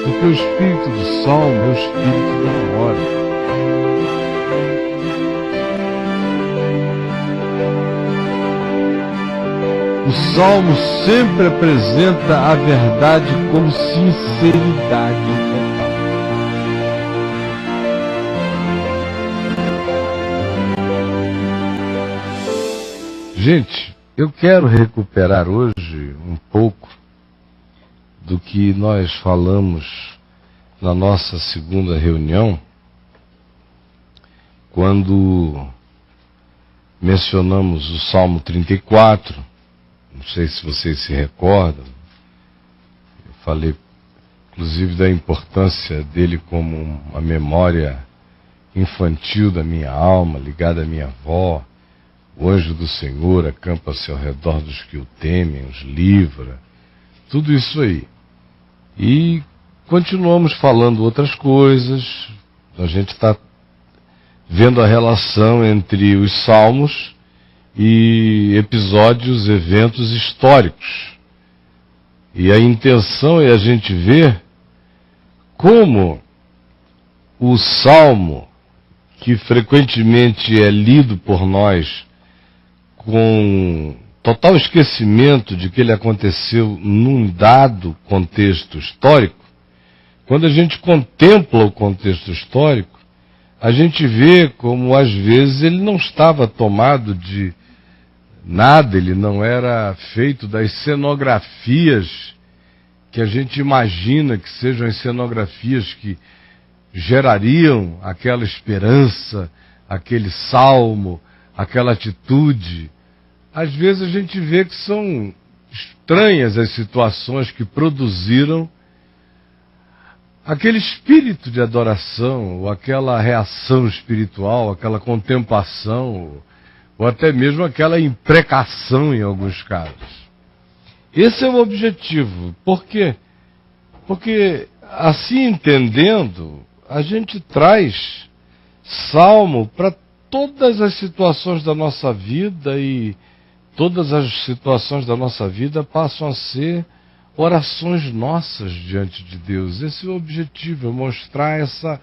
Porque o espírito do salmo é o espírito da memória. O salmo sempre apresenta a verdade com sinceridade total. Gente, eu quero recuperar hoje um pouco do que nós falamos na nossa segunda reunião, quando mencionamos o Salmo 34. Não sei se vocês se recordam. Eu falei, inclusive, da importância dele como uma memória infantil da minha alma, ligada à minha avó. O anjo do Senhor acampa-se ao redor dos que o temem, os livra. Tudo isso aí. E continuamos falando outras coisas. A gente está vendo a relação entre os salmos e episódios, eventos históricos. E a intenção é a gente ver como o salmo, que frequentemente é lido por nós com total esquecimento de que ele aconteceu num dado contexto histórico, quando a gente contempla o contexto histórico, a gente vê como às vezes ele não estava tomado de nada, ele não era feito das cenografias que a gente imagina que sejam as cenografias que gerariam aquela esperança, aquele salmo, aquela atitude. Às vezes a gente vê que são estranhas as situações que produziram aquele espírito de adoração, ou aquela reação espiritual, aquela contemplação, ou até mesmo aquela imprecação em alguns casos. Esse é o objetivo. Por quê? Porque, assim entendendo, a gente traz salmo para todas as situações da nossa vida, e todas as situações da nossa vida passam a ser orações nossas diante de Deus. Esse é o objetivo, é mostrar essa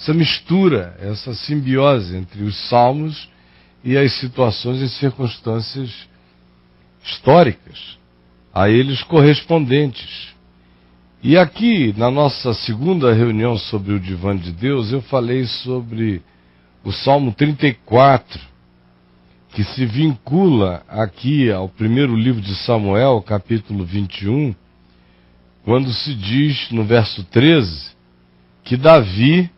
mistura, essa simbiose entre os salmos e as situações e circunstâncias históricas, a eles correspondentes. E aqui, na nossa segunda reunião sobre o Divã de Deus, eu falei sobre o Salmo 34, que se vincula aqui ao primeiro livro de Samuel, capítulo 21, quando se diz, no verso 13, que Davi,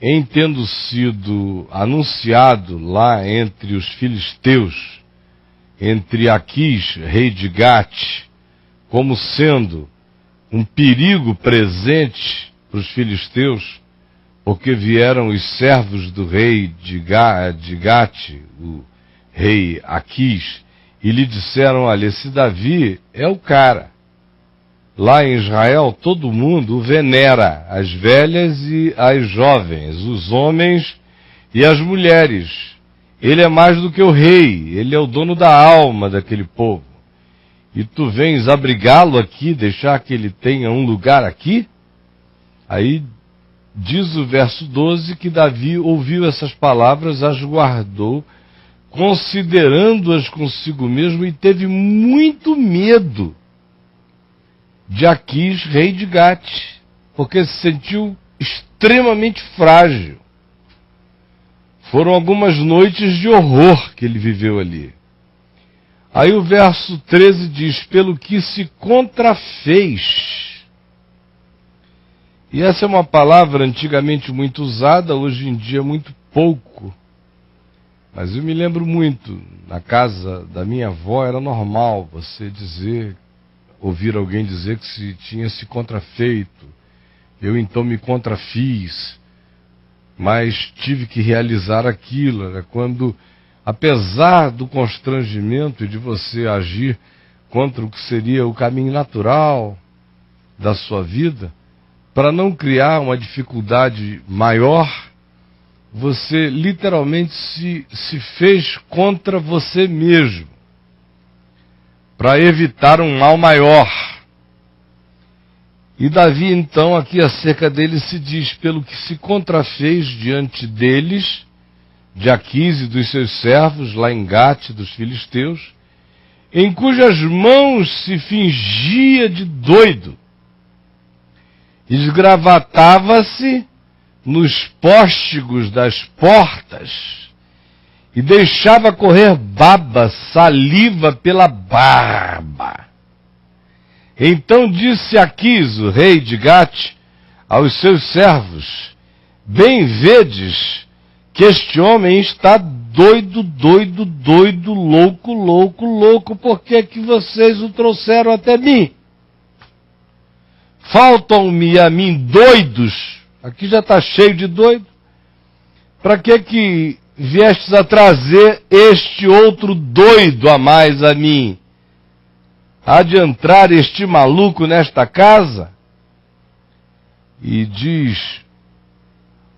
em tendo sido anunciado lá entre os filisteus, entre Aquis, rei de Gate, como sendo um perigo presente para os filisteus, porque vieram os servos do rei de Gate, o rei Aquis, e lhe disseram, olha, esse Davi é o cara. Lá em Israel, todo mundo o venera, as velhas e as jovens, os homens e as mulheres. Ele é mais do que o rei, ele é o dono da alma daquele povo. E tu vens abrigá-lo aqui, deixar que ele tenha um lugar aqui? Aí diz o verso 12 que Davi ouviu essas palavras, as guardou, considerando-as consigo mesmo, e teve muito medo de Aquis, rei de Gate, porque se sentiu extremamente frágil. Foram algumas noites de horror que ele viveu ali. Aí o verso 13 diz, pelo que se contrafez. E essa é uma palavra antigamente muito usada, hoje em dia muito pouco. Mas eu me lembro muito, na casa da minha avó era normal você ouvir alguém dizer que se tinha se contrafeito. Eu então me contrafiz, mas tive que realizar aquilo. Era quando, apesar do constrangimento e de você agir contra o que seria o caminho natural da sua vida, para não criar uma dificuldade maior, você literalmente se fez contra você mesmo, para evitar um mal maior. E Davi, então, aqui acerca dele se diz: pelo que se contrafez diante deles, de Aquis e dos seus servos, lá em Gate, dos filisteus, em cujas mãos se fingia de doido, esgravatava-se nos póstigos das portas, e deixava correr baba, saliva pela barba. Então disse Aquis, o rei de Gate, aos seus servos: bem vedes que este homem está doido, doido, doido, louco, louco, louco, por que que vocês o trouxeram até mim? Faltam-me a mim doidos, aqui já está cheio de doido, para que viestes a trazer este outro doido a mais a mim? Há de entrar este maluco nesta casa? E diz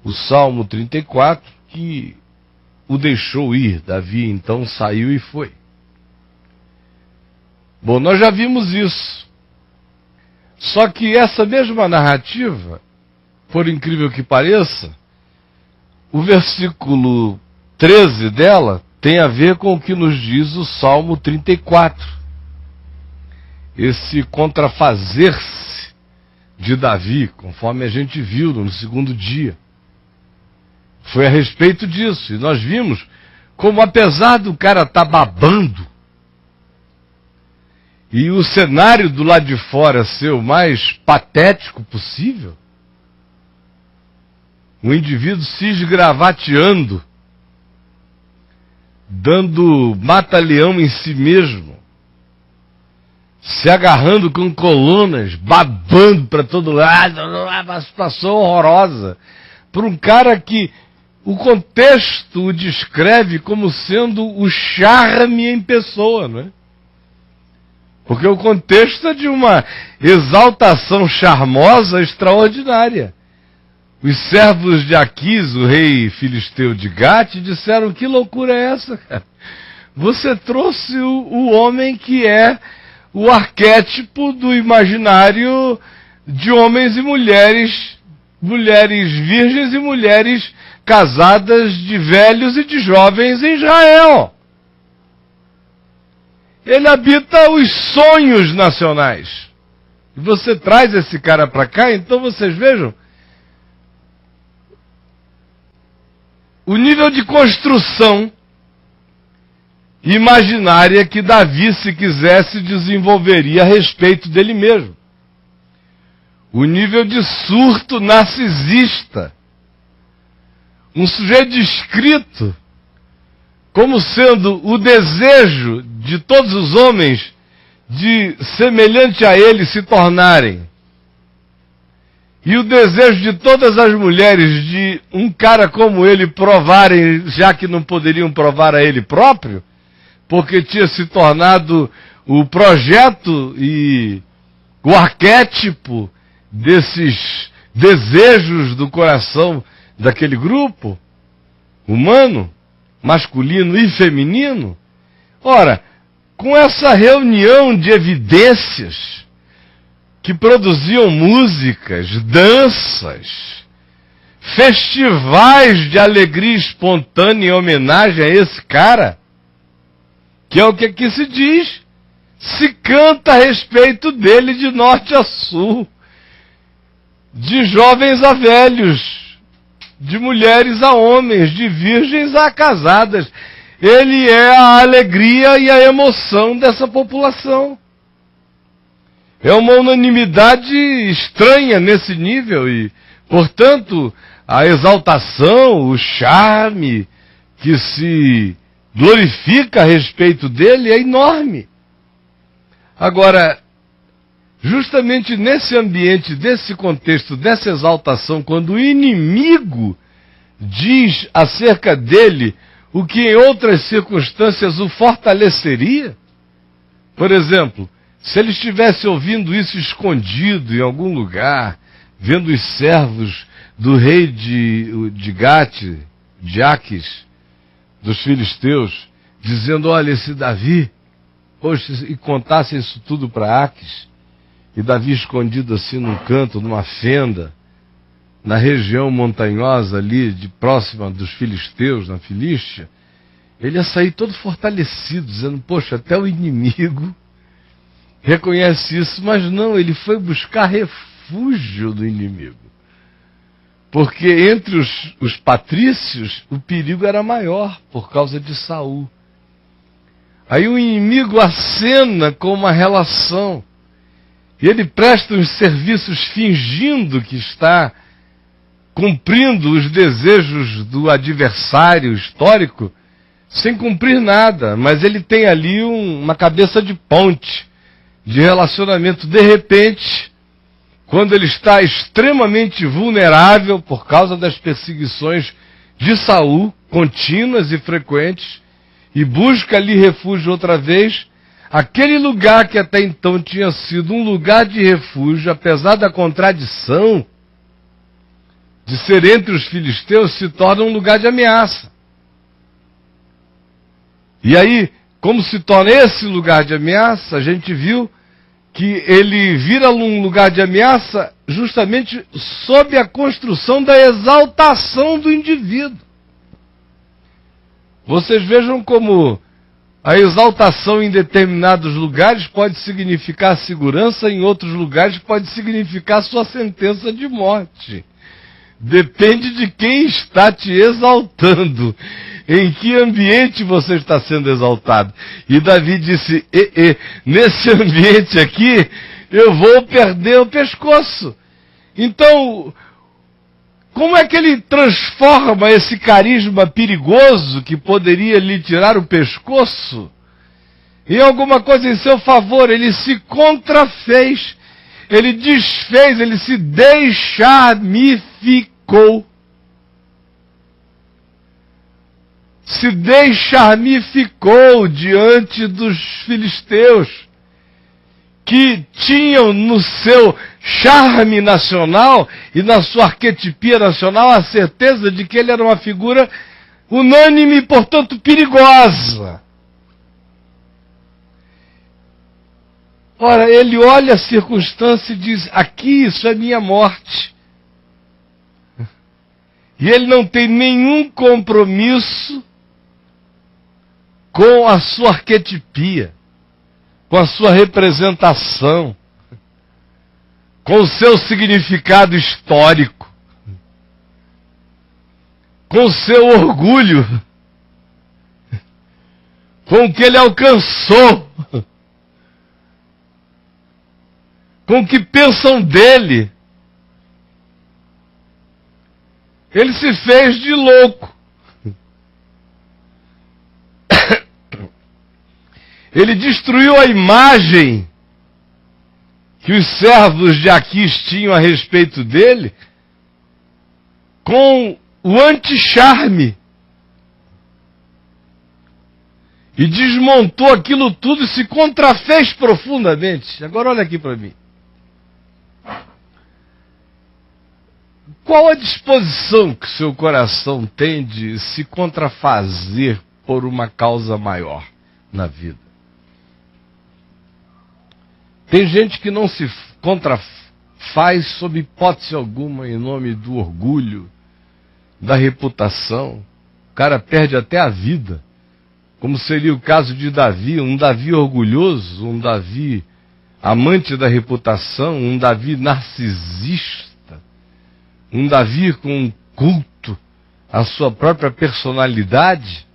o Salmo 34 que o deixou ir. Davi então saiu e foi. Bom, nós já vimos isso. Só que essa mesma narrativa, por incrível que pareça, o versículo 13 dela tem a ver com o que nos diz o Salmo 34. Esse contrafazer-se de Davi, conforme a gente viu no segundo dia, foi a respeito disso. E nós vimos como, apesar do cara estar babando, e o cenário do lado de fora ser o mais patético possível, o indivíduo se esgravateando, dando mata-leão em si mesmo, se agarrando com colunas, babando para todo lado, uma situação horrorosa, para um cara que o contexto o descreve como sendo o charme em pessoa, não é? Porque o contexto é de uma exaltação charmosa extraordinária. Os servos de Aquis, o rei filisteu de Gate, disseram: que loucura é essa, cara? Você trouxe o homem que é o arquétipo do imaginário de homens e mulheres, mulheres virgens e mulheres casadas, de velhos e de jovens em Israel. Ele habita os sonhos nacionais. E você traz esse cara para cá, então vocês vejam o nível de construção imaginária que Davi, se quisesse, desenvolveria a respeito dele mesmo. O nível de surto narcisista. Um sujeito descrito como sendo o desejo de todos os homens de semelhante a ele se tornarem. E o desejo de todas as mulheres de um cara como ele provarem, já que não poderiam provar a ele próprio, porque tinha se tornado o projeto e o arquétipo desses desejos do coração daquele grupo humano, masculino e feminino. Ora, com essa reunião de evidências que produziam músicas, danças, festivais de alegria espontânea em homenagem a esse cara, que é o que aqui se diz, se canta a respeito dele de norte a sul, de jovens a velhos, de mulheres a homens, de virgens a casadas. Ele é a alegria e a emoção dessa população. É uma unanimidade estranha nesse nível e, portanto, a exaltação, o charme que se glorifica a respeito dele é enorme. Agora, justamente nesse ambiente, desse contexto, dessa exaltação, quando o inimigo diz acerca dele o que em outras circunstâncias o fortaleceria, por exemplo, se ele estivesse ouvindo isso escondido em algum lugar, vendo os servos do rei de Gate, de Aquis, dos filisteus, dizendo: olha, esse Davi, poxa, e contasse isso tudo para Aquis, e Davi escondido assim num canto, numa fenda, na região montanhosa ali, próxima dos filisteus, na Filístia, ele ia sair todo fortalecido, dizendo, poxa, até o inimigo reconhece isso, mas não, ele foi buscar refúgio do inimigo. Porque entre os patrícios, o perigo era maior, por causa de Saul. Aí o inimigo acena com uma relação, e ele presta os serviços fingindo que está cumprindo os desejos do adversário histórico, sem cumprir nada, mas ele tem ali uma cabeça de ponte, de relacionamento. De repente, quando ele está extremamente vulnerável por causa das perseguições de Saul, contínuas e frequentes, e busca ali refúgio outra vez, aquele lugar que até então tinha sido um lugar de refúgio, apesar da contradição de ser entre os filisteus, se torna um lugar de ameaça. E aí, como se torna esse lugar de ameaça, a gente viu que ele vira um lugar de ameaça justamente sob a construção da exaltação do indivíduo. Vocês vejam como a exaltação em determinados lugares pode significar segurança, em outros lugares pode significar sua sentença de morte. Depende de quem está te exaltando, em que ambiente você está sendo exaltado. E Davi disse, nesse ambiente aqui, eu vou perder o pescoço. Então, como é que ele transforma esse carisma perigoso, que poderia lhe tirar o pescoço, em alguma coisa em seu favor? Ele se contrafez. Ele desfez, ele se deixarmificou. Se deixarmificou diante dos filisteus, que tinham no seu charme nacional e na sua arquetipia nacional a certeza de que ele era uma figura unânime e, portanto, perigosa. Ora, ele olha a circunstância e diz, aqui isso é minha morte. E ele não tem nenhum compromisso com a sua arquetipia, com a sua representação, com o seu significado histórico, com o seu orgulho, com o que ele alcançou, com o que pensam dele. Ele se fez de louco. Ele destruiu a imagem que os servos de Aquis tinham a respeito dele com o anti-charme. E desmontou aquilo tudo e se contrafez profundamente. Agora olha aqui para mim. Qual a disposição que seu coração tem de se contrafazer por uma causa maior na vida? Tem gente que não se contrafaz sob hipótese alguma em nome do orgulho, da reputação. O cara perde até a vida, como seria o caso de Davi, um Davi orgulhoso, um Davi amante da reputação, um Davi narcisista, um Davi com um culto à sua própria personalidade.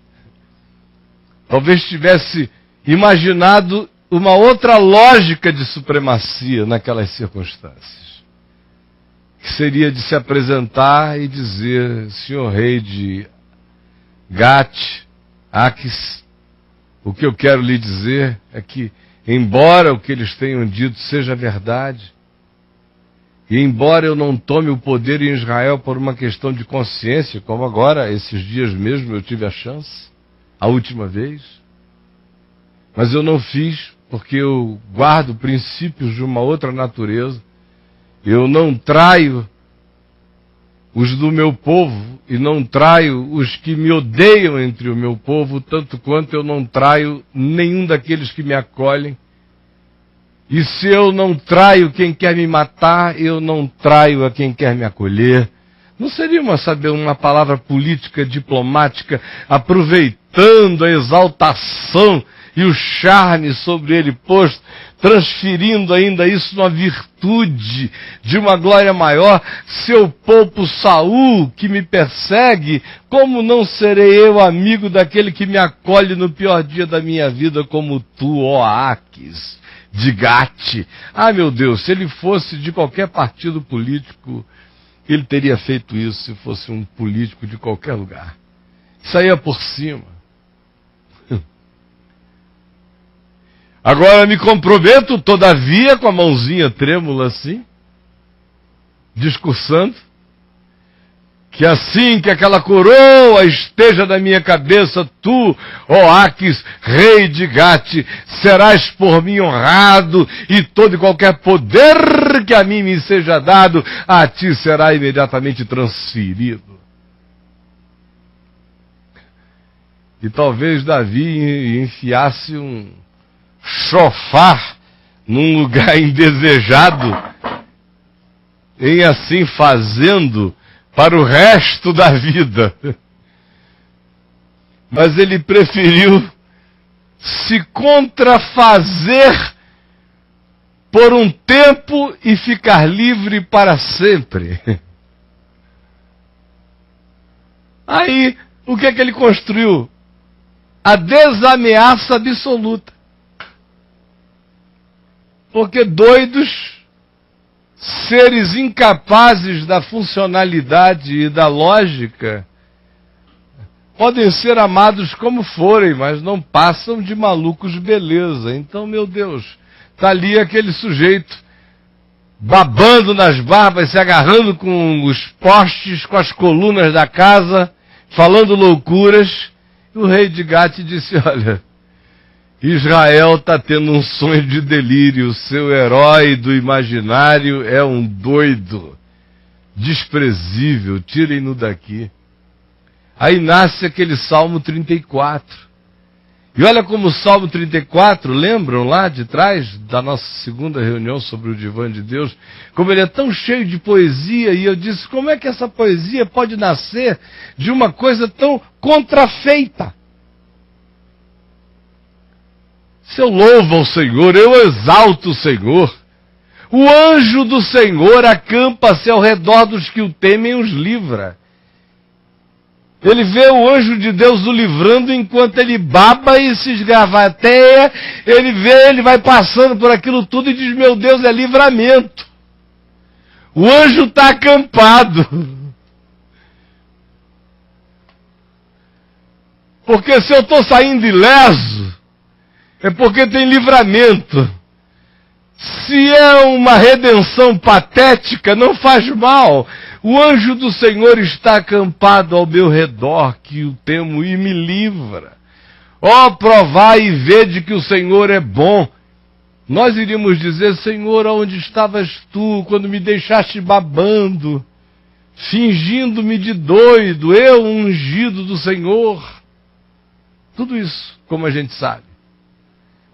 Talvez tivesse imaginado uma outra lógica de supremacia naquelas circunstâncias, que seria de se apresentar e dizer, senhor rei de Gate, Aquis, o que eu quero lhe dizer é que, embora o que eles tenham dito seja verdade, e embora eu não tome o poder em Israel por uma questão de consciência, como agora, esses dias mesmo, eu tive a chance, a última vez, mas eu não fiz porque eu guardo princípios de uma outra natureza, eu não traio os do meu povo e não traio os que me odeiam entre o meu povo, tanto quanto eu não traio nenhum daqueles que me acolhem. E se eu não traio quem quer me matar, eu não traio a quem quer me acolher. Não seria uma palavra política, diplomática, aproveitando a exaltação e o charme sobre ele posto, transferindo ainda isso numa virtude de uma glória maior? Se eu poupo Saul, que me persegue, como não serei eu amigo daquele que me acolhe no pior dia da minha vida, como tu, ó Aques, de Gate? Ah, meu Deus, se ele fosse de qualquer partido político, ele teria feito isso se fosse um político de qualquer lugar. Saía por cima. Agora me comprometo, todavia, com a mãozinha trêmula assim, discursando, que assim que aquela coroa esteja na minha cabeça, tu, ó Aques, rei de Gate, serás por mim honrado, e todo e qualquer poder que a mim me seja dado, a ti será imediatamente transferido. E talvez Davi enfiasse um chofar num lugar indesejado, em assim fazendo, para o resto da vida. Mas ele preferiu se contrafazer por um tempo e ficar livre para sempre. Aí, o que é que ele construiu? A desameaça absoluta. Porque doidos, seres incapazes da funcionalidade e da lógica, podem ser amados como forem, mas não passam de malucos beleza. Então, meu Deus, está ali aquele sujeito babando nas barbas, se agarrando com os postes, com as colunas da casa, falando loucuras. E o rei de Gate disse: olha, Israel está tendo um sonho de delírio, seu herói do imaginário é um doido, desprezível, tirem-no daqui. Aí nasce aquele Salmo 34. E olha como o Salmo 34, lembram lá de trás da nossa segunda reunião sobre o divã de Deus, como ele é tão cheio de poesia, e eu disse, como é que essa poesia pode nascer de uma coisa tão contrafeita? Se eu louvo ao Senhor, eu exalto o Senhor. O anjo do Senhor acampa-se ao redor dos que o temem e os livra. Ele vê o anjo de Deus o livrando enquanto ele baba e se esgravateia. Ele vai passando por aquilo tudo e diz, meu Deus, é livramento. O anjo está acampado. Porque se eu estou saindo ileso, é porque tem livramento. Se é uma redenção patética, não faz mal. O anjo do Senhor está acampado ao meu redor, que o temo e me livra. Ó, provai e vede que o Senhor é bom. Nós iríamos dizer, Senhor, onde estavas tu, quando me deixaste babando, fingindo-me de doido, eu, ungido do Senhor. Tudo isso, como a gente sabe.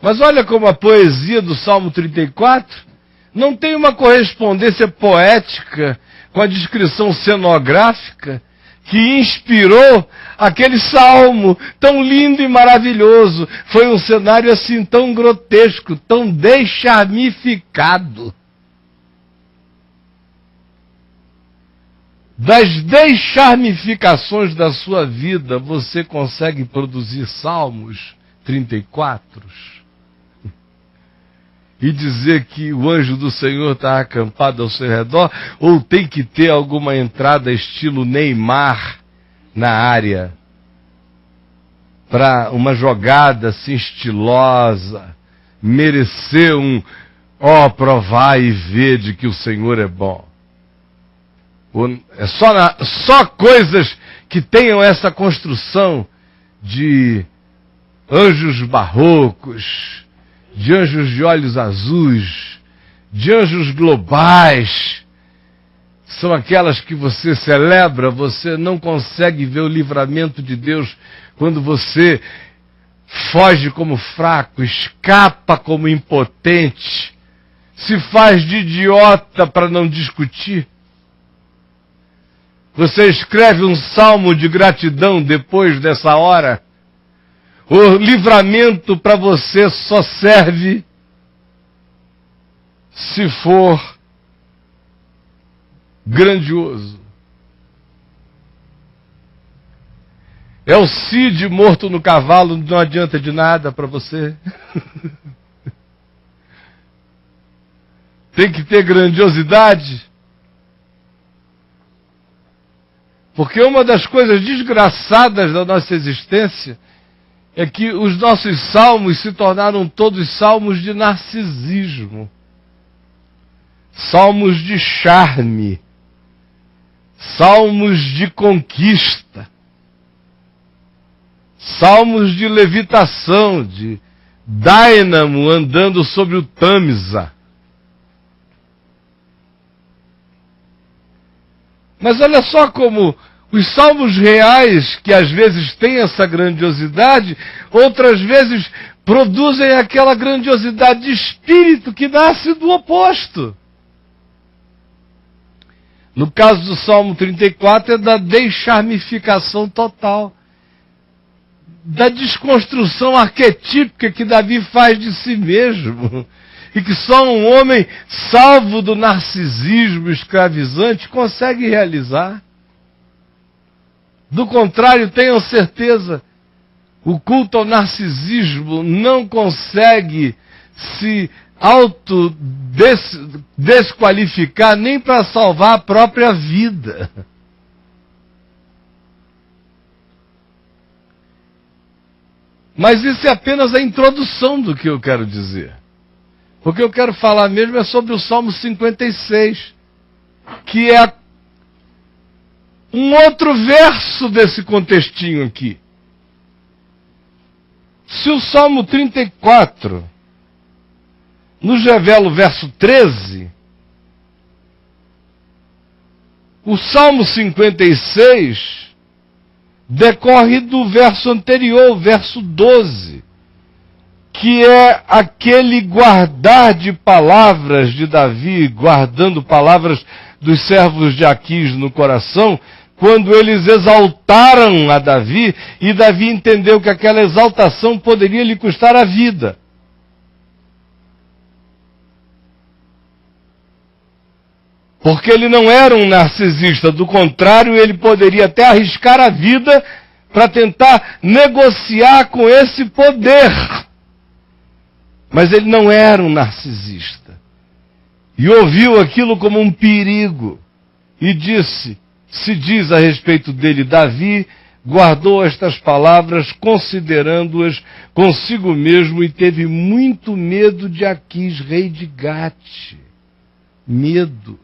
Mas olha como a poesia do Salmo 34 não tem uma correspondência poética com a descrição cenográfica que inspirou aquele salmo tão lindo e maravilhoso. Foi um cenário assim tão grotesco, tão deixarmificado. Das deixarmificações da sua vida, você consegue produzir Salmos 34? E dizer que o anjo do Senhor está acampado ao seu redor, ou tem que ter alguma entrada estilo Neymar na área, para uma jogada assim estilosa, merecer provai e vede que o Senhor é bom. É só coisas que tenham essa construção de anjos barrocos, de anjos de olhos azuis, de anjos globais. São aquelas que você celebra, você não consegue ver o livramento de Deus quando você foge como fraco, escapa como impotente, se faz de idiota para não discutir? Você escreve um salmo de gratidão depois dessa hora? O livramento para você só serve se for grandioso. É o Cid morto no cavalo, não adianta de nada para você. Tem que ter grandiosidade. Porque uma das coisas desgraçadas da nossa existência é que os nossos salmos se tornaram todos salmos de narcisismo. Salmos de charme. Salmos de conquista. Salmos de levitação, de dínamo andando sobre o Tâmisa. Mas olha só como os salmos reais, que às vezes têm essa grandiosidade, outras vezes produzem aquela grandiosidade de espírito que nasce do oposto. No caso do Salmo 34 é da deixarmificação total, da desconstrução arquetípica que Davi faz de si mesmo, e que só um homem salvo do narcisismo escravizante consegue realizar. Do contrário, tenham certeza, o culto ao narcisismo não consegue se desqualificar nem para salvar a própria vida. Mas isso é apenas a introdução do que eu quero dizer. O que eu quero falar mesmo é sobre o Salmo 56, que é um outro verso desse contextinho aqui. Se o Salmo 34 nos revela o verso 13, o Salmo 56 decorre do verso anterior, o verso 12, que é aquele guardar de palavras de Davi, guardando palavras dos servos de Aquis no coração, quando eles exaltaram a Davi, e Davi entendeu que aquela exaltação poderia lhe custar a vida. Porque ele não era um narcisista, do contrário, ele poderia até arriscar a vida para tentar negociar com esse poder. Mas ele não era um narcisista. E ouviu aquilo como um perigo. E se diz a respeito dele, Davi guardou estas palavras, considerando-as consigo mesmo, e teve muito medo de Aquis, rei de Gate. Medo.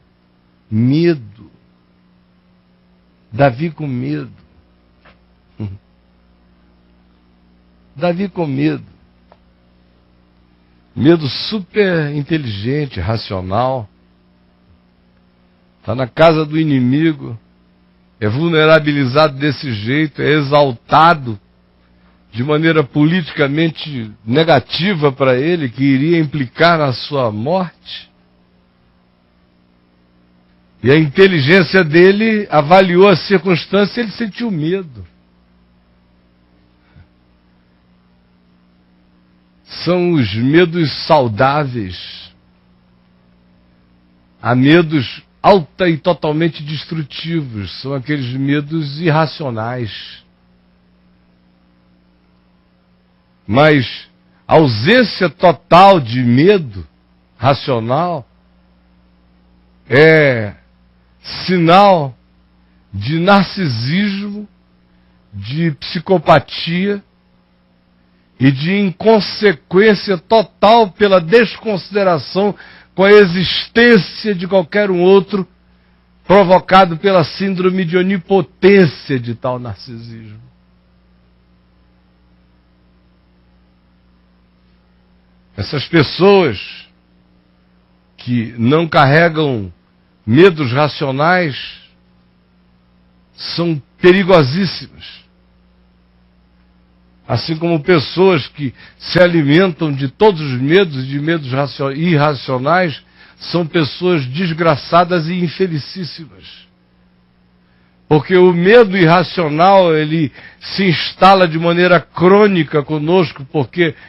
Davi com medo. Davi com medo. Medo super inteligente, racional. Está na casa do inimigo, é vulnerabilizado desse jeito, é exaltado de maneira politicamente negativa para ele, que iria implicar na sua morte. E a inteligência dele avaliou a circunstância e ele sentiu medo. São os medos saudáveis. Há medos alta e totalmente destrutivos. São aqueles medos irracionais. Mas a ausência total de medo racional é sinal de narcisismo, de psicopatia e de inconsequência total pela desconsideração com a existência de qualquer um outro, provocado pela síndrome de onipotência de tal narcisismo. Essas pessoas que não carregam medos racionais são perigosíssimas. Assim como pessoas que se alimentam de todos os medos, de medos irracionais, são pessoas desgraçadas e infelicíssimas. Porque o medo irracional, ele se instala de maneira crônica conosco,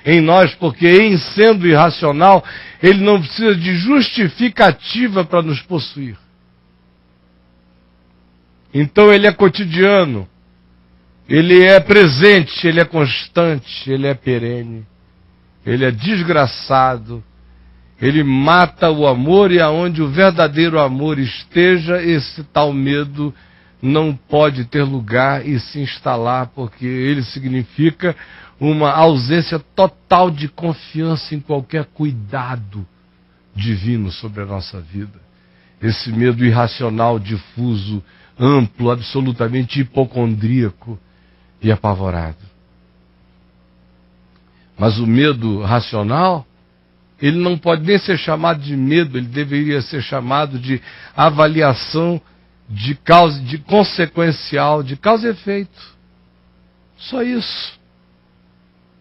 em nós, porque em sendo irracional, ele não precisa de justificativa para nos possuir. Então ele é cotidiano, ele é presente, ele é constante, ele é perene, ele é desgraçado, ele mata o amor, e aonde o verdadeiro amor esteja, esse tal medo não pode ter lugar e se instalar, porque ele significa uma ausência total de confiança em qualquer cuidado divino sobre a nossa vida. Esse medo irracional, difuso, amplo, absolutamente hipocondríaco e apavorado. Mas o medo racional, ele não pode nem ser chamado de medo, ele deveria ser chamado de avaliação de causa, de consequencial, de causa e efeito. Só isso.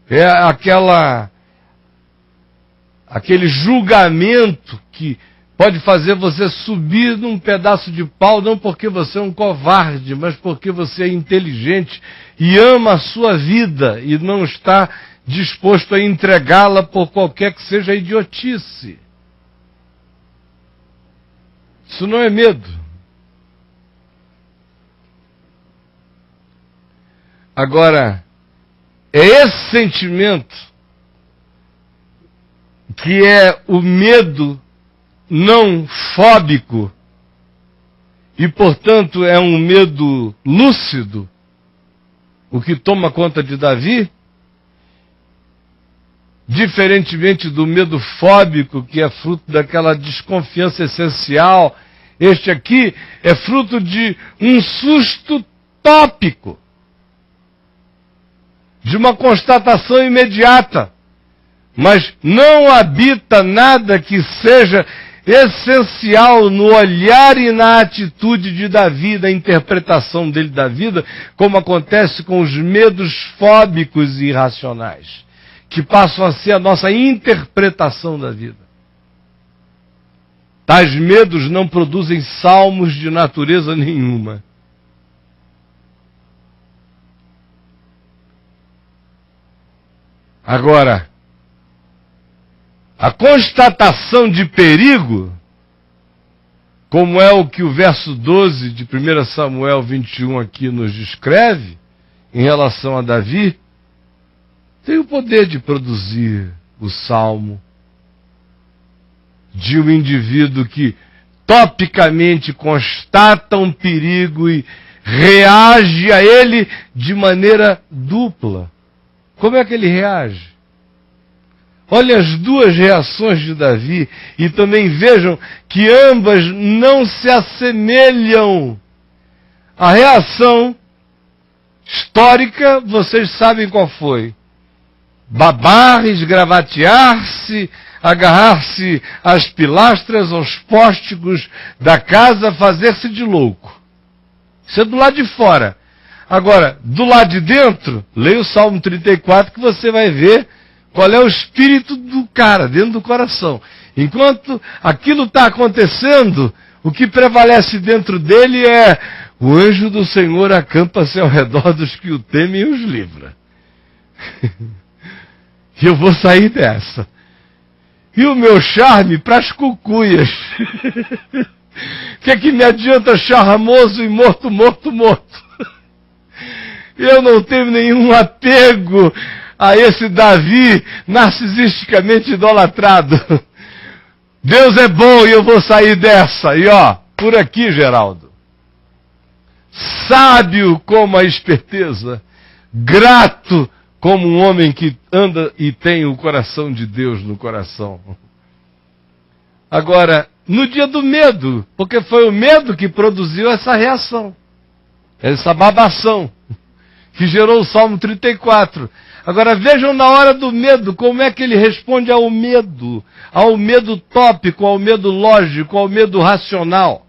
É aquele julgamento que pode fazer você subir num pedaço de pau, não porque você é um covarde, mas porque você é inteligente e ama a sua vida e não está disposto a entregá-la por qualquer que seja a idiotice. Isso não é medo. Agora, é esse sentimento que é o medo não fóbico e, portanto, é um medo lúcido, o que toma conta de Davi, diferentemente do medo fóbico, que é fruto daquela desconfiança essencial. Este aqui é fruto de um susto tópico, de uma constatação imediata, mas não habita nada que seja essencial no olhar e na atitude de Davi, na interpretação dele da vida, como acontece com os medos fóbicos e irracionais, que passam a ser a nossa interpretação da vida. Tais medos não produzem salmos de natureza nenhuma. Agora, a constatação de perigo, como é o que o verso 12 de 1 Samuel 21 aqui nos descreve, em relação a Davi, tem o poder de produzir o salmo de um indivíduo que topicamente constata um perigo e reage a ele de maneira dupla. Como é que ele reage? Olha as duas reações de Davi e também vejam que ambas não se assemelham. A reação histórica, vocês sabem qual foi. Babar, esgravatear-se, agarrar-se às pilastras, aos póstigos da casa, fazer-se de louco. Isso é do lado de fora. Agora, do lado de dentro, leia o Salmo 34 que você vai ver qual é o espírito do cara, dentro do coração. Enquanto aquilo está acontecendo, o que prevalece dentro dele é: o anjo do Senhor acampa-se ao redor dos que o temem e os livra. E eu vou sair dessa. E o meu charme para as cucuias. O que é que me adianta charmoso e morto, morto, morto? Eu não tenho nenhum apego a esse Davi narcisisticamente idolatrado. Deus é bom e eu vou sair dessa. E ó, por aqui, Geraldo. Sábio como a esperteza, grato como um homem que anda e tem o coração de Deus no coração. Agora, no dia do medo, porque foi o medo que produziu essa reação, essa babação, que gerou o Salmo 34. Agora vejam na hora do medo, como é que ele responde ao medo tópico, ao medo lógico, ao medo racional.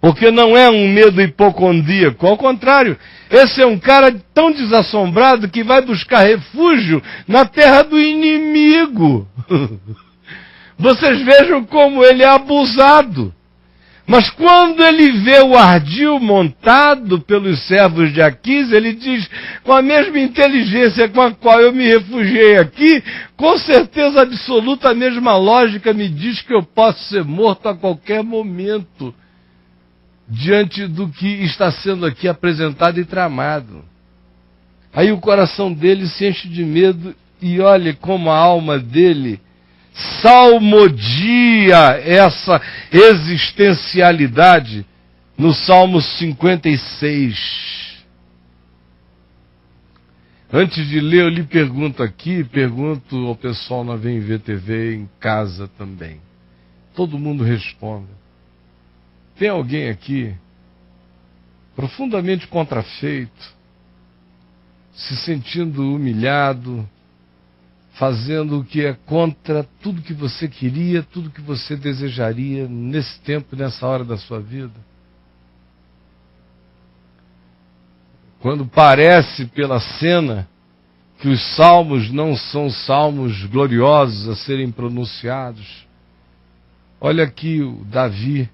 Porque não é um medo hipocondríaco, ao contrário, esse é um cara tão desassombrado que vai buscar refúgio na terra do inimigo. Vocês vejam como ele é abusado. Mas quando ele vê o ardil montado pelos servos de Aquis, ele diz, com a mesma inteligência com a qual eu me refugiei aqui, com certeza absoluta a mesma lógica me diz que eu posso ser morto a qualquer momento, diante do que está sendo aqui apresentado e tramado. Aí o coração dele se enche de medo e olhe como a alma dele salmodia essa existencialidade no Salmo 56. Antes de ler, eu lhe pergunto aqui, pergunto ao pessoal na Vem Ver TV em casa também. Todo mundo responde. Tem alguém aqui profundamente contrafeito, se sentindo humilhado, fazendo o que é contra tudo que você queria, tudo que você desejaria nesse tempo, nessa hora da sua vida? Quando parece pela cena que os salmos não são salmos gloriosos a serem pronunciados, olha aqui o Davi,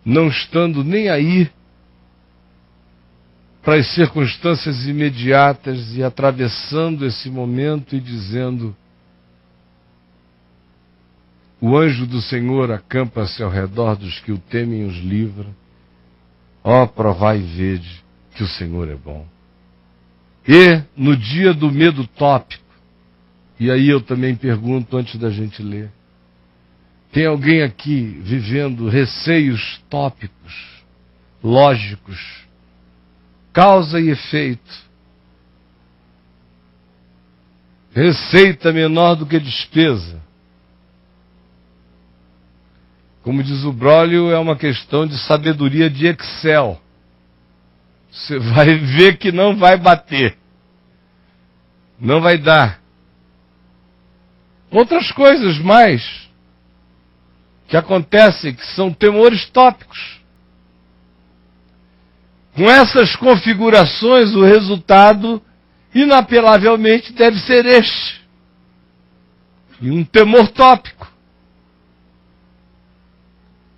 não estando nem aí para as circunstâncias imediatas e atravessando esse momento e dizendo: o anjo do Senhor acampa-se ao redor dos que o temem e os livra. Ó, provai e vede que o Senhor é bom. E no dia do medo tópico, e aí eu também pergunto antes da gente ler, tem alguém aqui vivendo receios tópicos, lógicos, causa e efeito, receita menor do que despesa? Como diz o Brólio, é uma questão de sabedoria de Excel. Você vai ver que não vai bater, não vai dar. Outras coisas mais que acontecem, que são temores tópicos. Com essas configurações, o resultado, inapelavelmente, deve ser este. E um temor tópico.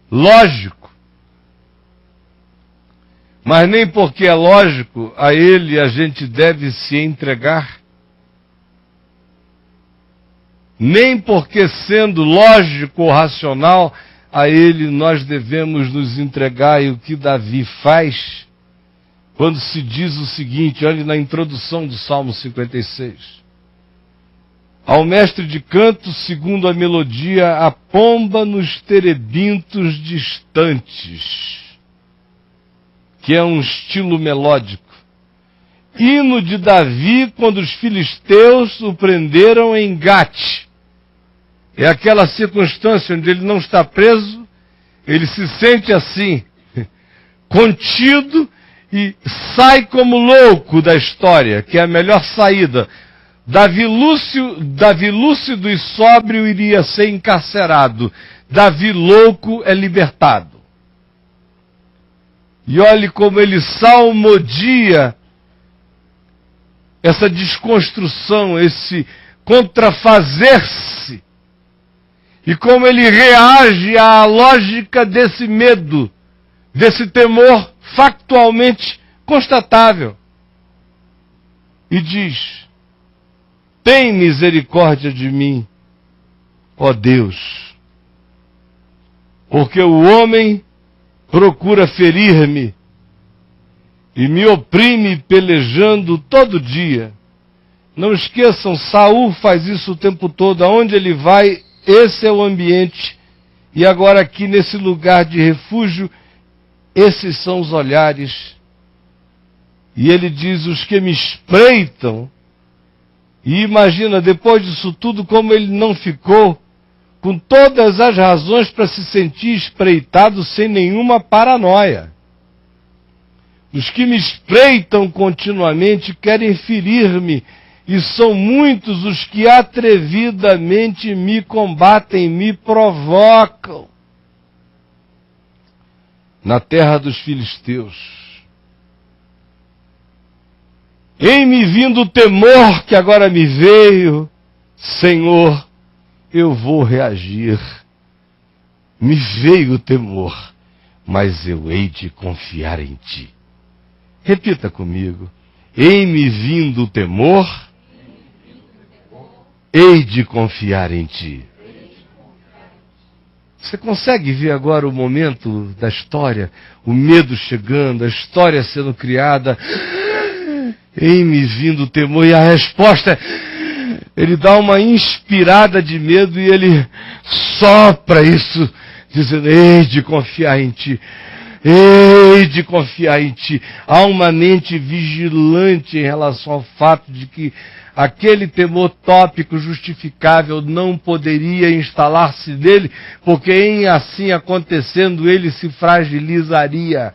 Lógico. Mas nem porque é lógico, a ele a gente deve se entregar. Nem porque, sendo lógico ou racional, a ele nós devemos nos entregar. E o que Davi faz quando se diz o seguinte, olhe na introdução do Salmo 56. Ao mestre de canto, segundo a melodia, a pomba nos terebintos distantes, que é um estilo melódico. Hino de Davi, quando os filisteus o prenderam em Gate. É aquela circunstância onde ele não está preso, ele se sente assim, contido, e sai como louco da história, que é a melhor saída. Davi lúcido e sóbrio iria ser encarcerado. Davi louco é libertado. E olhe como ele salmodia essa desconstrução, esse contrafazer-se. E como ele reage à lógica desse medo, desse temor factualmente constatável. E diz: tem misericórdia de mim, ó Deus, porque o homem procura ferir-me e me oprime pelejando todo dia. Não esqueçam, Saul faz isso o tempo todo. Aonde ele vai, esse é o ambiente. E agora aqui nesse lugar de refúgio, esses são os olhares. E ele diz: os que me espreitam. E imagina, depois disso tudo, como ele não ficou com todas as razões para se sentir espreitado sem nenhuma paranoia. Os que me espreitam continuamente querem ferir-me, e são muitos os que atrevidamente me combatem, me provocam. Na terra dos filisteus, em me vindo o temor que agora me veio, Senhor, eu vou reagir. Me veio o temor, mas eu hei de confiar em ti. Repita comigo. Em me vindo o temor, hei de confiar em ti. Você consegue ver agora o momento da história? O medo chegando, a história sendo criada. Em me vindo o temor, e a resposta é, ele dá uma inspirada de medo e ele sopra isso, dizendo, hei de confiar em ti. Hei de confiar em ti. Há uma mente vigilante em relação ao fato de que aquele temor tópico justificável não poderia instalar-se nele, porque em assim acontecendo ele se fragilizaria.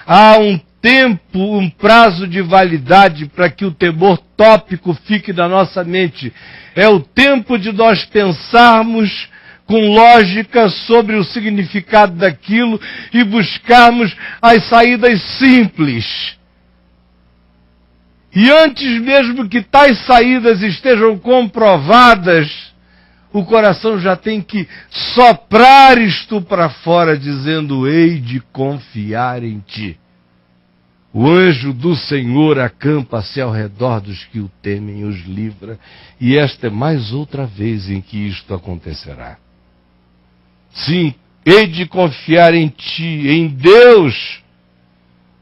Há um tempo, um prazo de validade para que o temor tópico fique na nossa mente. É o tempo de nós pensarmos com lógica sobre o significado daquilo e buscarmos as saídas simples. E antes mesmo que tais saídas estejam comprovadas, o coração já tem que soprar isto para fora, dizendo, hei de confiar em ti. O anjo do Senhor acampa-se ao redor dos que o temem e os livra, e esta é mais outra vez em que isto acontecerá. Sim, hei de confiar em ti, em Deus,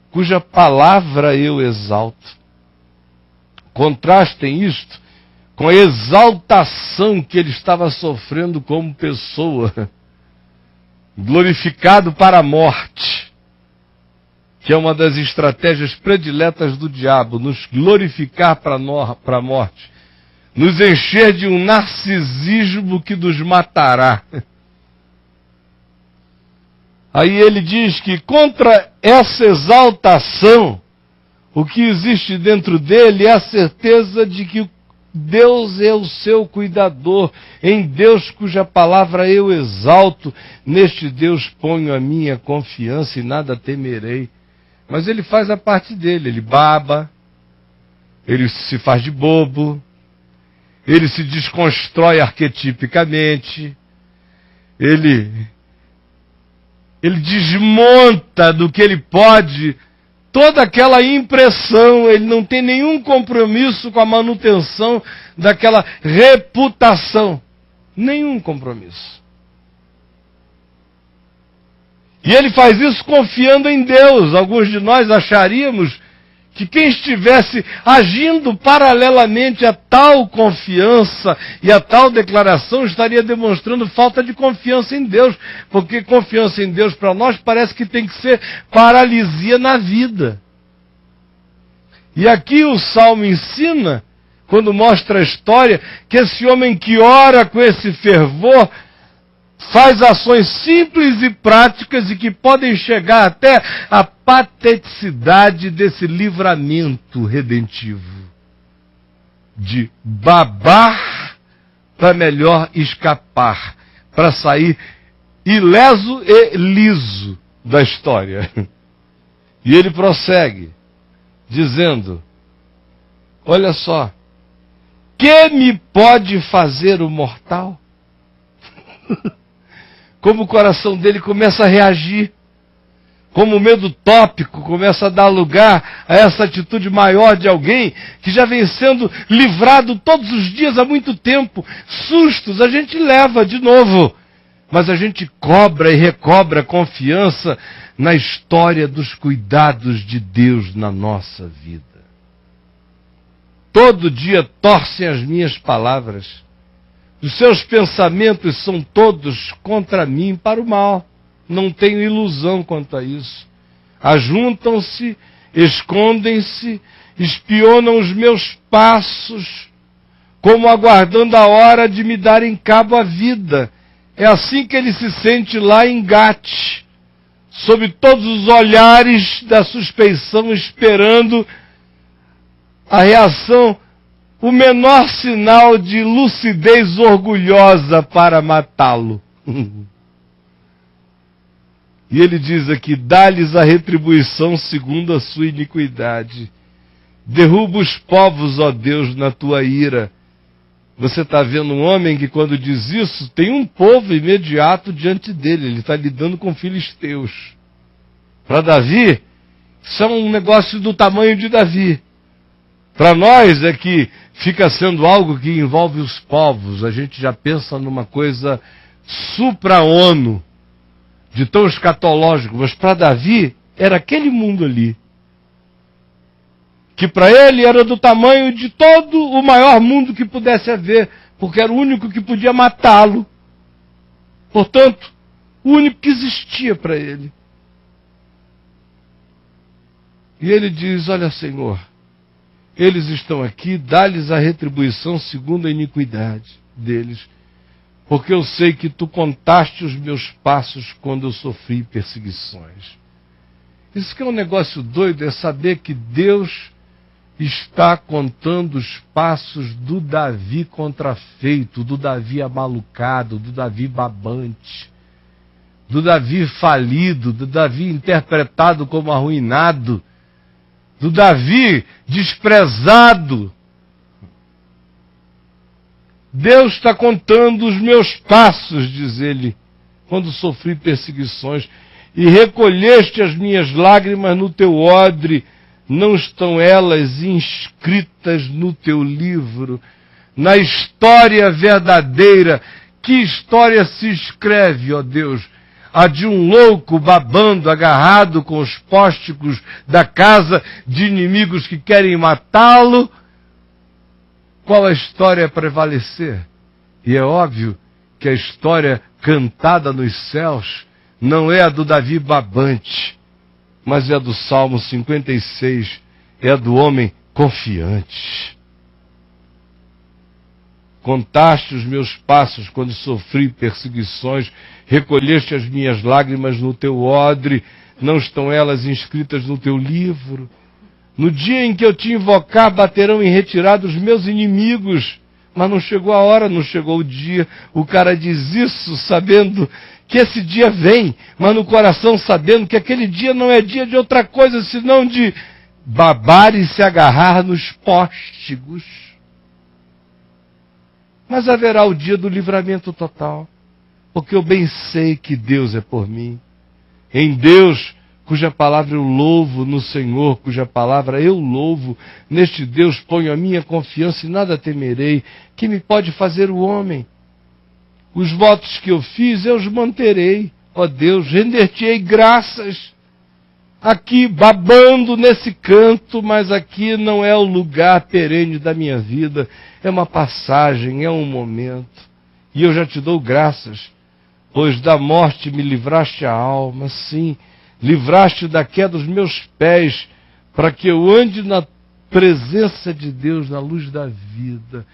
cuja palavra eu exalto. Contrastem isto com a exaltação que ele estava sofrendo como pessoa, glorificado para a morte, que é uma das estratégias prediletas do diabo, nos glorificar para a morte, nos encher de um narcisismo que nos matará. Aí ele diz que contra essa exaltação, o que existe dentro dele é a certeza de que Deus é o seu cuidador, em Deus cuja palavra eu exalto, neste Deus ponho a minha confiança e nada temerei. Mas ele faz a parte dele, ele baba, ele se faz de bobo, ele se desconstrói arquetipicamente, ele desmonta do que ele pode toda aquela impressão, ele não tem nenhum compromisso com a manutenção daquela reputação. Nenhum compromisso. E ele faz isso confiando em Deus. Alguns de nós acharíamos que quem estivesse agindo paralelamente a tal confiança e a tal declaração estaria demonstrando falta de confiança em Deus, porque confiança em Deus para nós parece que tem que ser paralisia na vida. E aqui o Salmo ensina, quando mostra a história, que esse homem que ora com esse fervor faz ações simples e práticas e que podem chegar até a pateticidade desse livramento redentivo. De babar para melhor escapar, para sair ileso e liso da história. E ele prossegue, dizendo, olha só, que me pode fazer o mortal? Como o coração dele começa a reagir, como o medo tópico começa a dar lugar a essa atitude maior de alguém que já vem sendo livrado todos os dias há muito tempo. Sustos a gente leva de novo, mas a gente cobra e recobra confiança na história dos cuidados de Deus na nossa vida. Todo dia torcem as minhas palavras. Os seus pensamentos são todos contra mim para o mal. Não tenho ilusão quanto a isso. Ajuntam-se, escondem-se, espionam os meus passos, como aguardando a hora de me darem cabo à vida. É assim que ele se sente lá em Gate, sob todos os olhares da suspeição, esperando a reação, o menor sinal de lucidez orgulhosa para matá-lo. E ele diz aqui, dá-lhes a retribuição segundo a sua iniquidade. Derruba os povos, ó Deus, na tua ira, Você está vendo um homem que, quando diz isso, tem um povo imediato diante dele. Ele está lidando com filisteus. Para Davi, isso é um negócio do tamanho de Davi. Para nós é que fica sendo algo que envolve os povos. A gente já pensa numa coisa supra-ONU, de tão escatológico. Mas para Davi, era aquele mundo ali, que para ele era do tamanho de todo o maior mundo que pudesse haver, porque era o único que podia matá-lo. Portanto, o único que existia para ele. E ele diz: olha, Senhor, eles estão aqui, dá-lhes a retribuição segundo a iniquidade deles, porque eu sei que tu contaste os meus passos quando eu sofri perseguições. Isso que é um negócio doido, é saber que Deus está contando os passos do Davi contrafeito, do Davi amalucado, do Davi babante, do Davi falido, do Davi interpretado como arruinado, do Davi desprezado. Deus está contando os meus passos, diz ele, quando sofri perseguições, e recolheste as minhas lágrimas no teu odre. Não estão elas inscritas no teu livro, na história verdadeira? Que história se escreve, ó Deus? A de um louco babando, agarrado com os pósticos da casa de inimigos que querem matá-lo? Qual a história a prevalecer? E é óbvio que a história cantada nos céus não é a do Davi babante, mas é a do Salmo 56, é a do homem confiante. Contaste os meus passos quando sofri perseguições, recolheste as minhas lágrimas no teu odre, não estão elas inscritas no teu livro? No dia em que eu te invocar, baterão em retirada os meus inimigos. Mas não chegou a hora, não chegou o dia. O cara diz isso sabendo que esse dia vem, mas no coração sabendo que aquele dia não é dia de outra coisa, senão de babar e se agarrar nos póstigos. Mas haverá o dia do livramento total, porque eu bem sei que Deus é por mim. Em Deus, cuja palavra eu louvo, no Senhor, cuja palavra eu louvo, neste Deus ponho a minha confiança e nada temerei. Que me pode fazer o homem? Os votos que eu fiz, eu os manterei. Ó Deus, render-te-ei graças. Aqui, babando nesse canto, mas aqui não é o lugar perene da minha vida. É uma passagem, é um momento. E eu já te dou graças, pois da morte me livraste a alma, sim, livraste da queda dos meus pés, para que eu ande na presença de Deus, na luz da vida.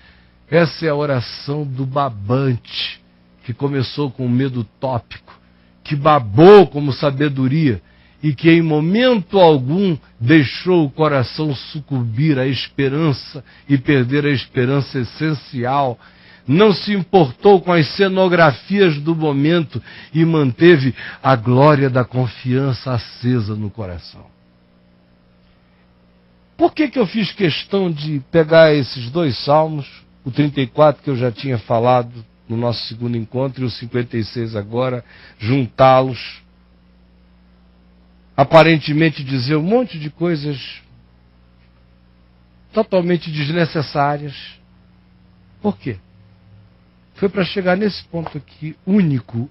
Essa é a oração do babante, que começou com medo tópico, que babou como sabedoria, e que em momento algum deixou o coração sucumbir à esperança e perder a esperança essencial. Não se importou com as cenografias do momento e manteve a glória da confiança acesa no coração. Por que eu fiz questão de pegar esses dois salmos, o 34 que eu já tinha falado no nosso segundo encontro e o 56 agora, juntá-los, aparentemente dizer um monte de coisas totalmente desnecessárias? Por quê? Foi para chegar nesse ponto aqui, único.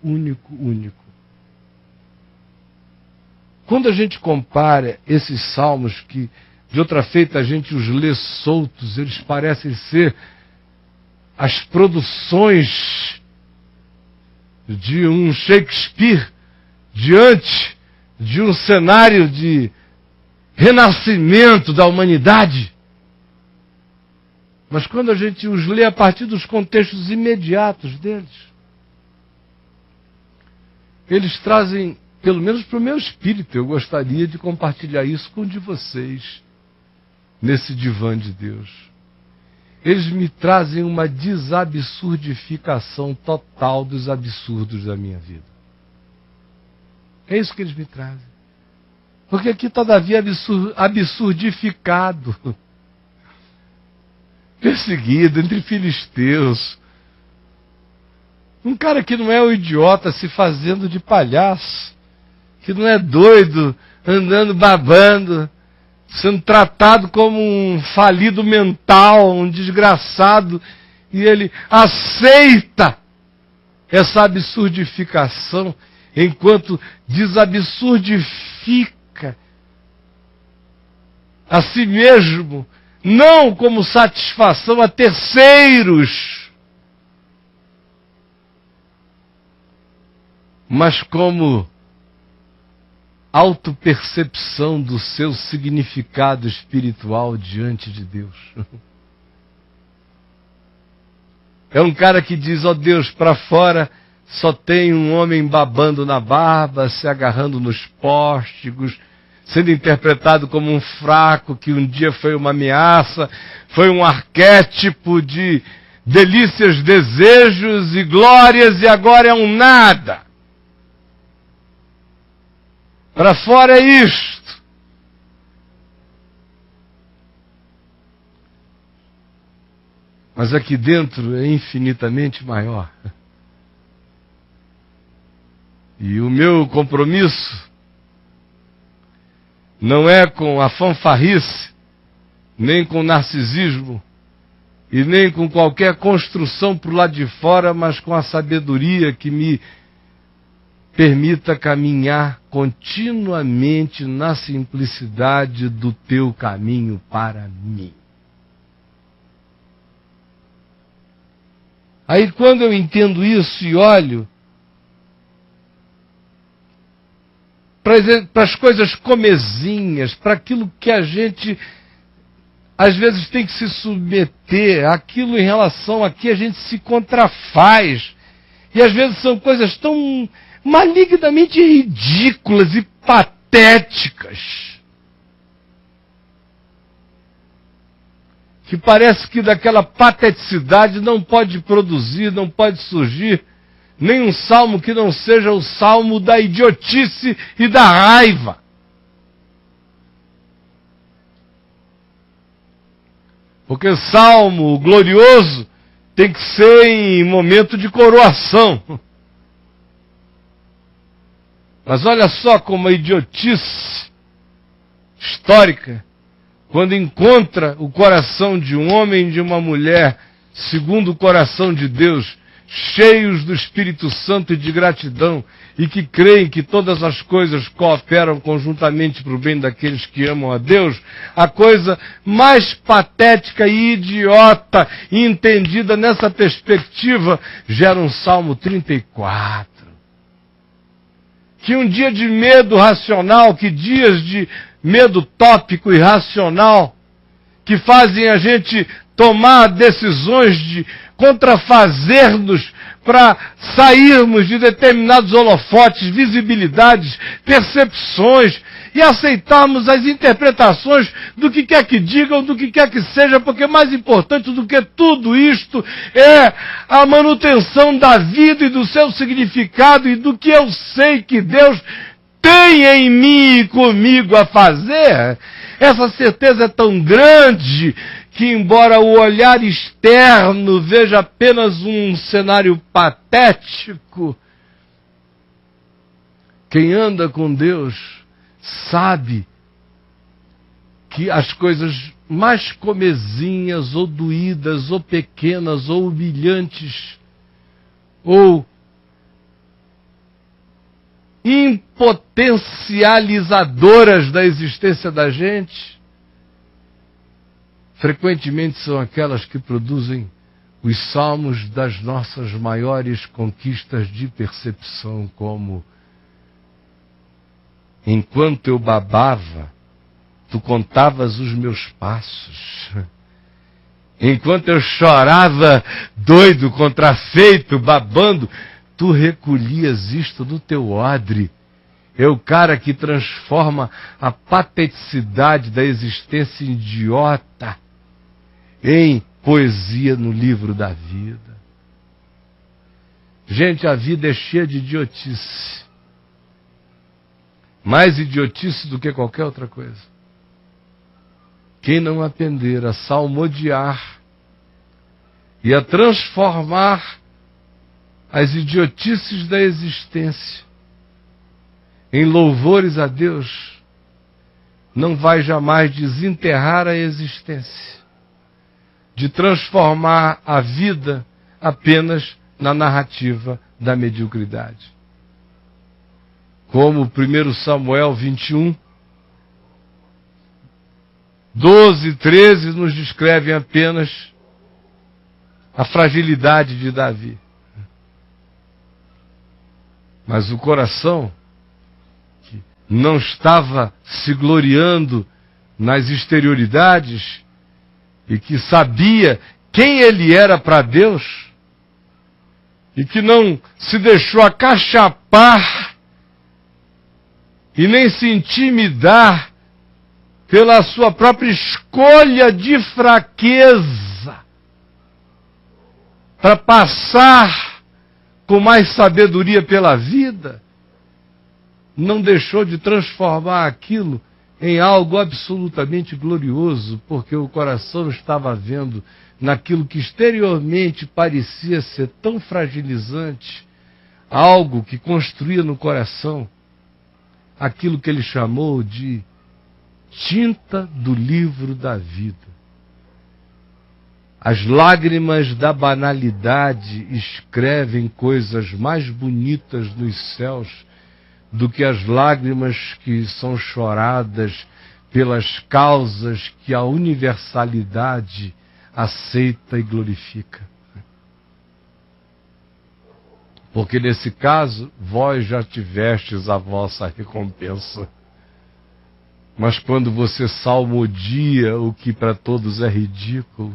Quando a gente compara esses salmos, que de outra feita a gente os lê soltos, eles parecem ser as produções de um Shakespeare diante de um cenário de renascimento da humanidade. Mas quando a gente os lê a partir dos contextos imediatos deles, eles trazem, pelo menos para o meu espírito, eu gostaria de compartilhar isso com um de vocês, nesse divã de Deus. Eles me trazem uma desabsurdificação total dos absurdos da minha vida. É isso que eles me trazem. Porque aqui está Davi absurdificado. perseguido, entre filisteus. Um cara que não é um idiota se fazendo de palhaço, que não é doido, andando babando, sendo tratado como um falido mental, um desgraçado, e ele aceita essa absurdificação, enquanto desabsurdifica a si mesmo, não como satisfação a terceiros, mas como autopercepção do seu significado espiritual diante de Deus. É um cara que diz, ó Deus, para fora só tem um homem babando na barba, se agarrando nos póstigos, sendo interpretado como um fraco que um dia foi uma ameaça, foi um arquétipo de delícias, desejos e glórias, e agora é um nada. Para fora é isto. Mas aqui dentro é infinitamente maior. E o meu compromisso não é com a fanfarrice, nem com o narcisismo, e nem com qualquer construção para o lado de fora, mas com a sabedoria que me permita caminhar continuamente na simplicidade do teu caminho para mim. Aí quando eu entendo isso e olho para as coisas comezinhas, para aquilo que a gente às vezes tem que se submeter, aquilo em relação a que a gente se contrafaz, e às vezes são coisas tão malignamente ridículas e patéticas, que parece que daquela pateticidade não pode produzir, não pode surgir nenhum salmo que não seja o salmo da idiotice e da raiva. Porque salmo glorioso tem que ser em momento de coroação. Mas olha só como a idiotice histórica, quando encontra o coração de um homem e de uma mulher, segundo o coração de Deus, cheios do Espírito Santo e de gratidão, e que creem que todas as coisas cooperam conjuntamente para o bem daqueles que amam a Deus, a coisa mais patética e idiota e entendida nessa perspectiva gera um Salmo 34. Que um dia de medo racional, que dias de medo tópico e racional, que fazem a gente tomar decisões de contrafazer-nos para sairmos de determinados holofotes, visibilidades, percepções e aceitarmos as interpretações do que quer que digam, do que quer que seja, porque mais importante do que tudo isto é a manutenção da vida e do seu significado e do que eu sei que Deus tem em mim e comigo a fazer. Essa certeza é tão grande que, embora o olhar externo veja apenas um cenário patético, quem anda com Deus sabe que as coisas mais comezinhas, ou doídas, ou pequenas, ou humilhantes, ou impotencializadoras da existência da gente, frequentemente são aquelas que produzem os salmos das nossas maiores conquistas de percepção, como: enquanto eu babava, tu contavas os meus passos. Enquanto eu chorava doido, contrafeito, babando, tu recolhias isto do teu odre. É o cara que transforma a pateticidade da existência idiota em poesia no livro da vida. Gente, a vida é cheia de idiotice. Mais idiotice do que qualquer outra coisa. Quem não aprender a salmodiar e a transformar as idiotices da existência em louvores a Deus, não vai jamais desenterrar a existência, de transformar a vida apenas na narrativa da mediocridade. Como 1 Samuel 21, 12, 13 nos descrevem apenas a fragilidade de Davi. Mas o coração, que não estava se gloriando nas exterioridades e que sabia quem ele era para Deus e que não se deixou acachapar e nem se intimidar pela sua própria escolha de fraqueza, para passar com mais sabedoria pela vida, não deixou de transformar aquilo em algo absolutamente glorioso, porque o coração estava vendo naquilo que exteriormente parecia ser tão fragilizante, algo que construía no coração aquilo que ele chamou de tinta do livro da vida. As lágrimas da banalidade escrevem coisas mais bonitas nos céus do que as lágrimas que são choradas pelas causas que a universalidade aceita e glorifica. Porque nesse caso, vós já tivestes a vossa recompensa. Mas quando você salmodia o que para todos é ridículo,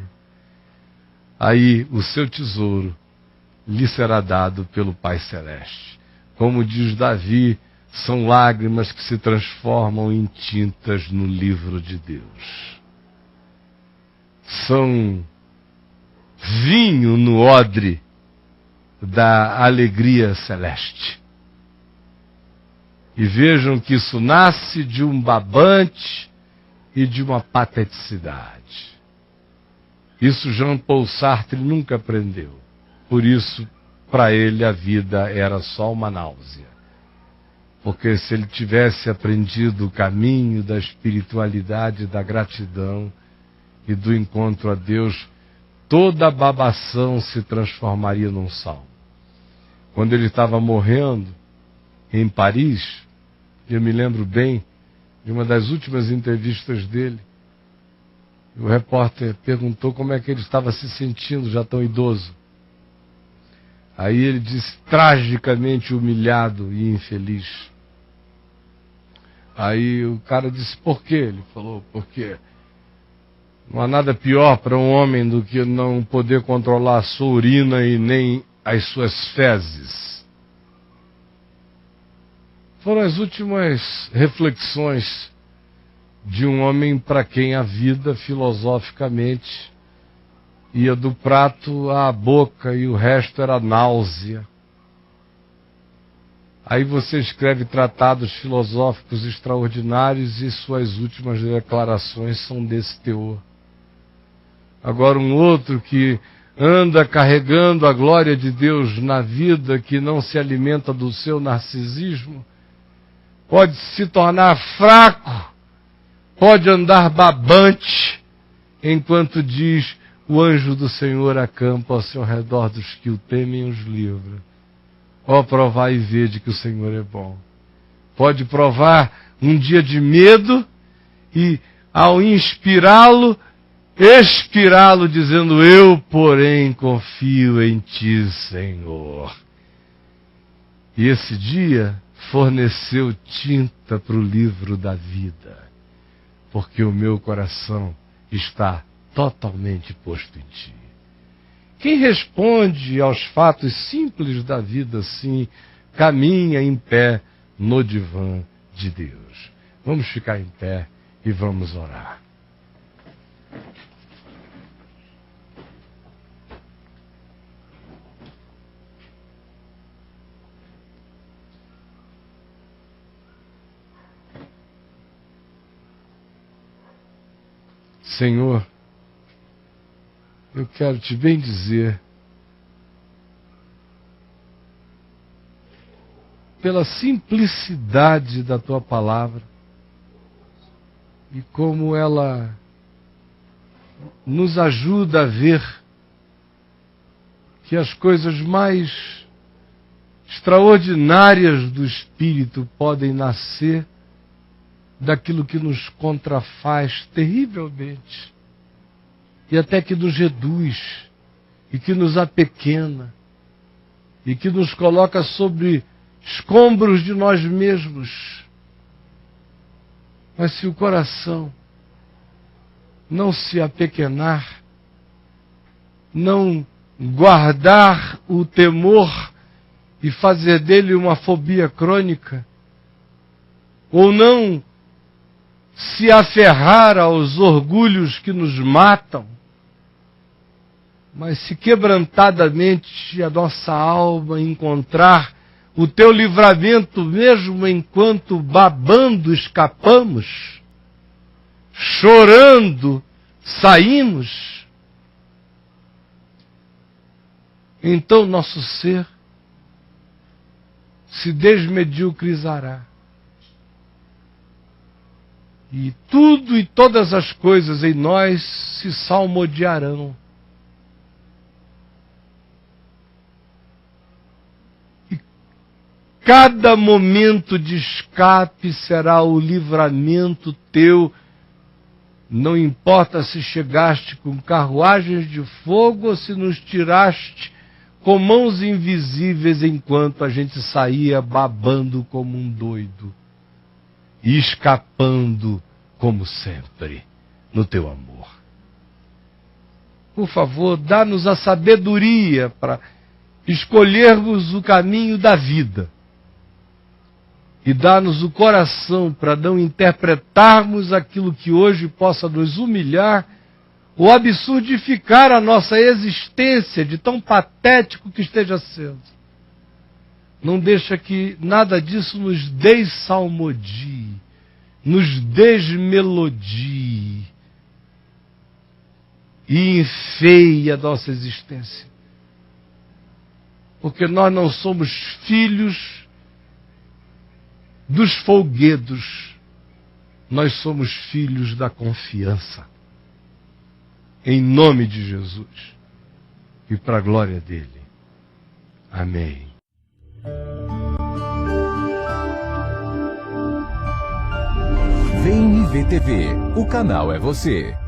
aí o seu tesouro lhe será dado pelo Pai Celeste. Como diz Davi, são lágrimas que se transformam em tintas no livro de Deus. São vinho no odre da alegria celeste. E vejam que isso nasce de um babante e de uma pateticidade. Isso Jean Paul Sartre nunca aprendeu. Por isso, para ele, a vida era só uma náusea. Porque se ele tivesse aprendido o caminho da espiritualidade, da gratidão e do encontro a Deus, toda a babação se transformaria num salmo. Quando ele estava morrendo em Paris, eu me lembro bem de uma das últimas entrevistas dele, o repórter perguntou como é que ele estava se sentindo, já tão idoso. Aí ele disse, tragicamente humilhado e infeliz. Aí o cara disse, por quê? Ele falou, porque não há nada pior para um homem do que não poder controlar a sua urina e nem as suas fezes. Foram as últimas reflexões de um homem para quem a vida, filosoficamente, ia do prato à boca e o resto era náusea. Aí você escreve tratados filosóficos extraordinários e suas últimas declarações são desse teor. Agora um outro que anda carregando a glória de Deus na vida, que não se alimenta do seu narcisismo, pode se tornar fraco, pode andar babante, enquanto diz, o anjo do Senhor acampa ao seu redor dos que o temem e os livra. Ó, provai e vede que o Senhor é bom. Pode provar um dia de medo e, ao inspirá-lo, expirá-lo dizendo, eu, porém, confio em ti, Senhor. E esse dia forneceu tinta para o livro da vida, porque o meu coração está totalmente posto em ti. Quem responde aos fatos simples da vida assim, caminha em pé no divã de Deus. Vamos ficar em pé e vamos orar. Senhor, eu quero te bem dizer, pela simplicidade da tua palavra e como ela nos ajuda a ver que as coisas mais extraordinárias do Espírito podem nascer daquilo que nos contrafaz terrivelmente e até que nos reduz e que nos apequena e que nos coloca sobre escombros de nós mesmos. Mas se o coração não se apequenar, não guardar o temor e fazer dele uma fobia crônica, ou não se aferrar aos orgulhos que nos matam, mas se quebrantadamente a nossa alma encontrar o teu livramento, mesmo enquanto babando escapamos, chorando saímos, então nosso ser se desmediocrizará. E tudo e todas as coisas em nós se salmodiarão. E cada momento de escape será o livramento teu. Não importa se chegaste com carruagens de fogo ou se nos tiraste com mãos invisíveis enquanto a gente saía babando como um doido e escapando como sempre no teu amor. Por favor, dá-nos a sabedoria para escolhermos o caminho da vida e dá-nos o coração para não interpretarmos aquilo que hoje possa nos humilhar ou absurdificar a nossa existência de tão patético que esteja sendo. Não deixa que nada disso nos dessalmodie, nos desmelodie e enfeie a nossa existência. Porque nós não somos filhos dos folguedos, nós somos filhos da confiança. Em nome de Jesus e para a glória dele. Amém. Vem e vê TV. O canal é você.